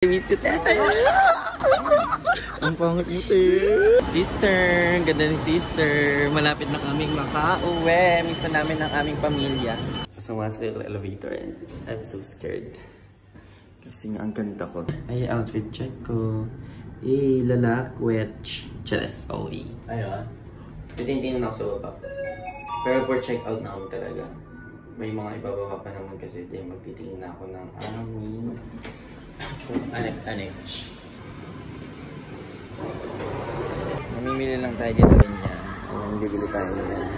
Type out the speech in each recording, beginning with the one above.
Visit tayo. Ang pangit mo, sister. Ganda ni sister. Malapit na kaming makauwi. Miss na namin ang aming pamilya. Sumasakay yung elevator and I'm so scared. Kasi nga ang ganda ko. Ay, outfit check ko. Lalakwet. Chest. Ayun. Titingin ako sa baba. Pero for check out na ako talaga. May mga ibababa pa naman kasi magtitingin na ako ng aming annex. Mamimili lang tayo dito rin yan. Bibili tayo yan.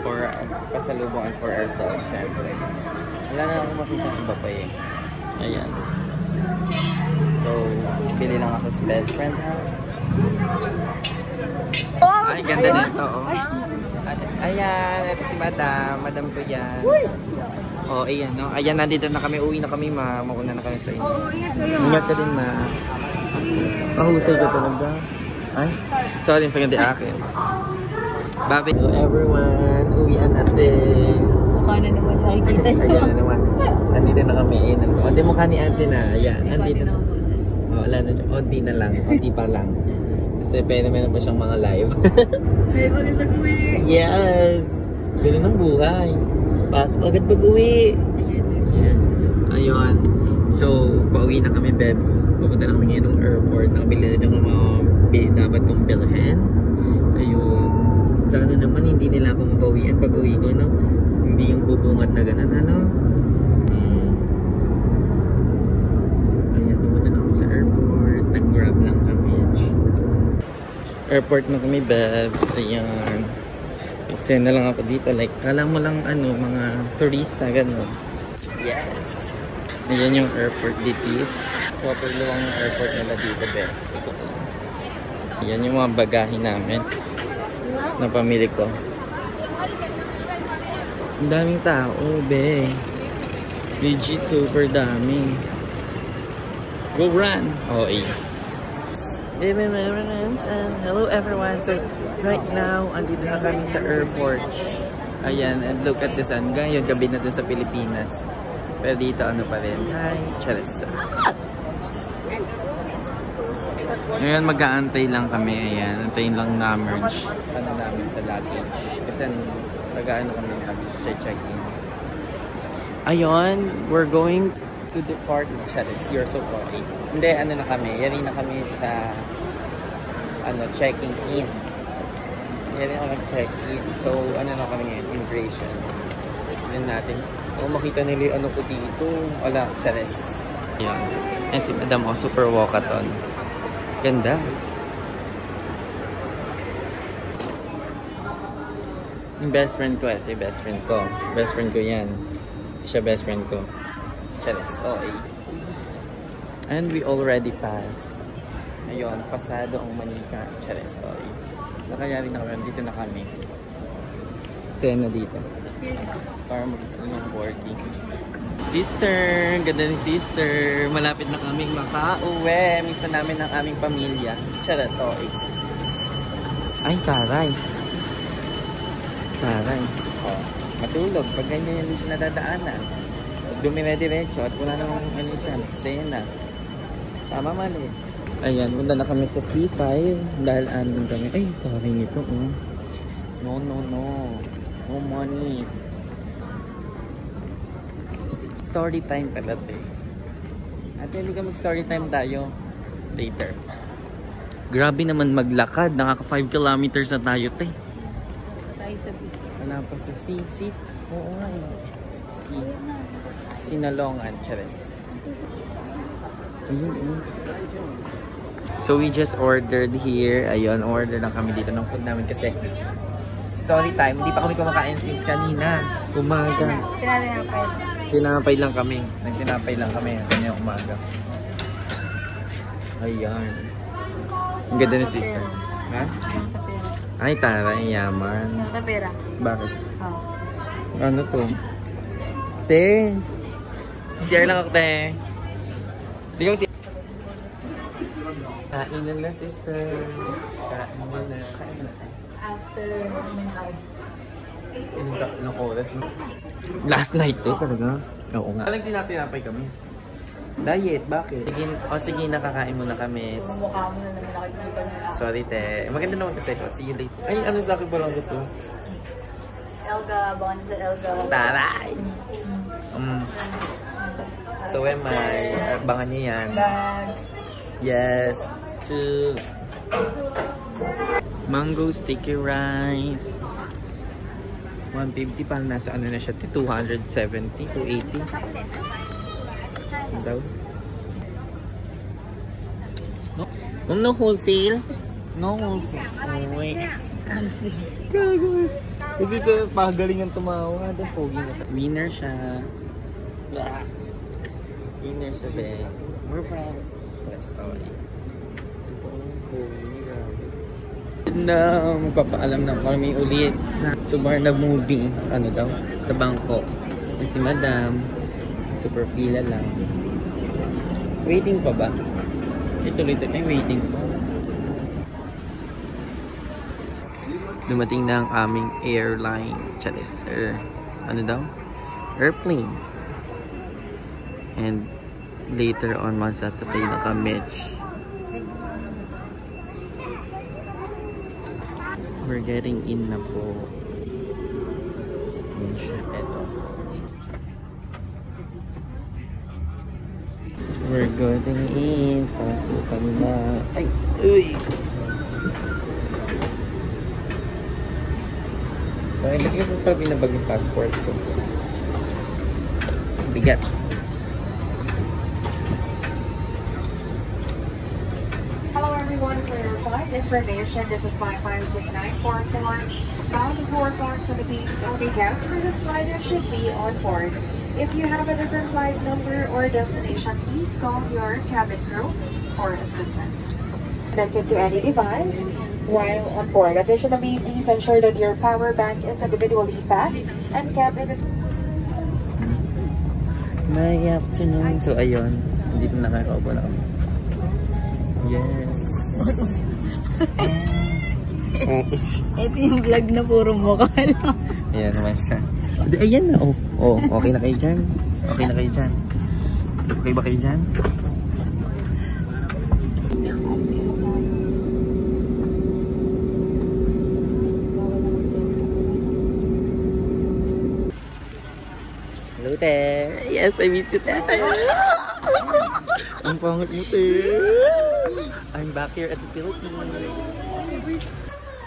For pasalubong and for ourselves, syempre. Wala na akong makita iba pa eh. Ayan. So, bili lang ako sa best friend ha. Ay, ganda nito oh. Ayan, ito si madam. Madam ko yan. Oh, ayan, no? Ayan, nandito na kami. Uwi na kami, ma. Mauna na kami sa inyo. Ingat ka din, ma. Mahusay ka talaga. Ay? Sorry, pag hindi akin. Bye. Hello, everyone. Uwian natin. Mukha na naman nakikita nyo. Ayan na naman. Nandito na kami. O, di mukha ni ate na. Ayan, nandito na. Oh, wala na siya. Onti na lang. Onti pa lang. Kasi meron pa siyang mga live. Meron na uwi. Yes! Ganun ang buhay. Pasok agad pag-uwi. Yes. Ayun. So, pauwi na kami, Bebs. Pupunta na kami ngayon ng airport. Nakabili na ng mga dapat kong bilhin. Ayun. Sana naman hindi nila ako mapawian pag-uwi ko, no? Hindi yung bubungat na ganun, ano? Ayun, pupunta na kami sa airport. Nag-grab lang kami. Airport na kami, Bebs. Ayun. Kasi na lang ako dito, like, kala mo lang ano, mga turista, gano'n. Yes! Ayan yung airport dito. Super luwang yung airport nila dito, be. Ayan yung mga bagahe namin na pamili ko. Ang daming tao, be. Legit, super dami. Go run! Okay. Hello everyone! So, right now, andito na kami sa airport. Ayan, and look at the sun. Ngayon, gabi na dun sa Pilipinas. Pero dito, ano pa rin. Hi, charis. Ngayon, mag-aantay lang kami. Ayan, antayin lang na merge. Ano namin sa luggage. Kasi nag-ano kami sa check-in. Ayun, we're going to depart. Charis, you're so sorry. Hindi, ano na kami. Yari na kami sa checking in. Yari na mag-check-in. So, ano na kami ngayon? Immigration. Yan natin. Kung makita nila yung ano ko dito. Wala, charis. Yan. And si Madam o, super walkathon. Ganda. Yung best friend ko, ito yung best friend ko. Best friend ko yan. Siya best friend ko. Charis. Okay. And we already passed. Ayun, pasado ang Manika. Charis. Okay. Nakayari na kami. Dito na kami. 10 na dito. Para mag-yung boarding. Sister! Ganda ni sister. Malapit na kaming makauwi. Miss na namin ang aming pamilya. Charot. Okay. Ay, taray. Taray. Oh, matulog. Pag ganyan yung nadadaanan. Dumire-diretso at wala namang ano dyan. Sena. Tama mali. Ayan, punta na kami sa C5 dahil andun kami. Ay, taray nito. No. No money. Story time pala eh. At hindi ka mag-story time tayo. Later. Grabe naman maglakad. Nakaka 5 kilometers na tayo te. Tayo sa beach. Wala pa sa C. Oo nga eh. Sinalongan, charis. So we just ordered here. Ayun, order lang kami dito ng food namin kasi story time. Hindi pa kami kumakain since kanina. Umaga. Tinapay lang kami. Nagtinapay lang kami kanina umaga. Ayan. Ang ganda ni sister. Ha? Ay, taray, yaman. Tapera. Bakit? Ano to? Te. Share lang ako, te. Hindi ko kain na lang, sister. Kain na. After hours. Ilang oras na. Last night to talaga. Oo nga. Alang tinapay kami. Diet? Bakit? Sige, sige, nakakain muna kami. Mukha mo na naman nakikita nila. Sorry, te. Maganda naman kasi ako. See you later. Ay, ano sa akin pa lang ito? Elga, baka sa Elga. Taray! So am I. Abangan niyo yan. Bags. Yes. To mango sticky rice. 150 pang nasa ano na siya? 270, 280. Ano daw? No? No wholesale? No wholesale. Oh, wait. Gagawin. Kasi ito, pagalingan tumawa. Ito, pogi na ito. Winner siya. Winner siya, be. We're friends. Yes, okay. Ito, pogi. Grabe. Na, magpapaalam na kami ulit sa Subarna movie. Ano daw? Sa bangko. Si Madam. Super fila lang. Waiting pa ba? Ituloy-tuloy. Ay, waiting pa. Dumating na ang aming airline. Charis. Ano daw? Airplane. And later on, magsasakay na kami. We're getting in na po. Ito. We're getting in. Pasok kami na. Ay! Uy! Bakit hindi ko pa binabag yung passport ko? Bigat. Hello everyone, for your flight information, this is 556944. Bound for Philippines, only guests for this flight should be on board. If you have a different flight number or destination, please call your cabin crew for assistance. Connected to any device while on board. Additionally, please ensure that your power bank is individually packed and kept in the... May afternoon. So, ayun. Dito nakakaupo na kami. Yes. Ito yung vlog na puro mukha lang. Ayan naman siya. Ayan na. Oh, okay na kayo dyan? Okay na kayo dyan? Okay ba kayo dyan? Hello, te. Yes, I miss you, te. Ang pangit mo, te. I'm back here at the Philippines.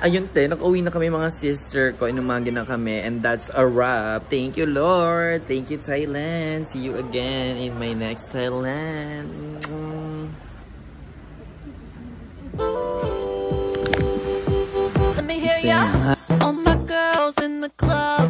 Ayun, te. Nag-uwi na kami mga sister ko. Inumagi na kami. And that's a wrap. Thank you, Lord. Thank you, Thailand. See you again in my next Thailand. Let me hear ya. All my girls in the club.